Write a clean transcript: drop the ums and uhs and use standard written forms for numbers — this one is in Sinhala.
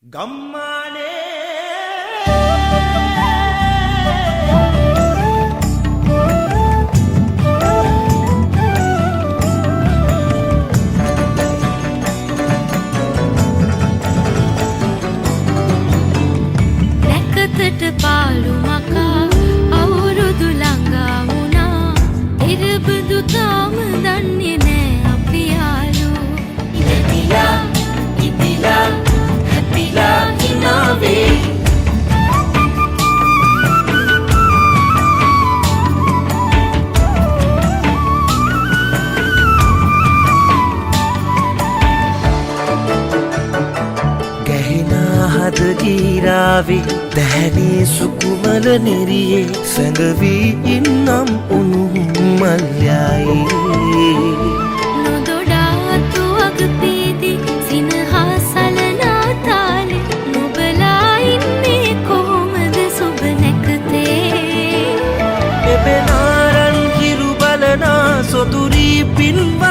ගම්මානේ නැකතට පාළු මකා අවුරුදු ළඟා වුණා ඉරබඳු තාම දන්නේ නෑ අපි යාළු ඉතිලා හැපිලා හිනාවේ හද ගීරාවේ දැහැනේ සුකුමල නිරියේ සැඟවී ඉන්නම් උණුහුම් මල්යයි නොදොඩාතු අගපේදී සිනහා සලනා තාලේ නොබලා ඉන්නේ කොහොමද සුබ නැකතේ එබෙනාරන් හිරු බලනා සොදුරී පින්ව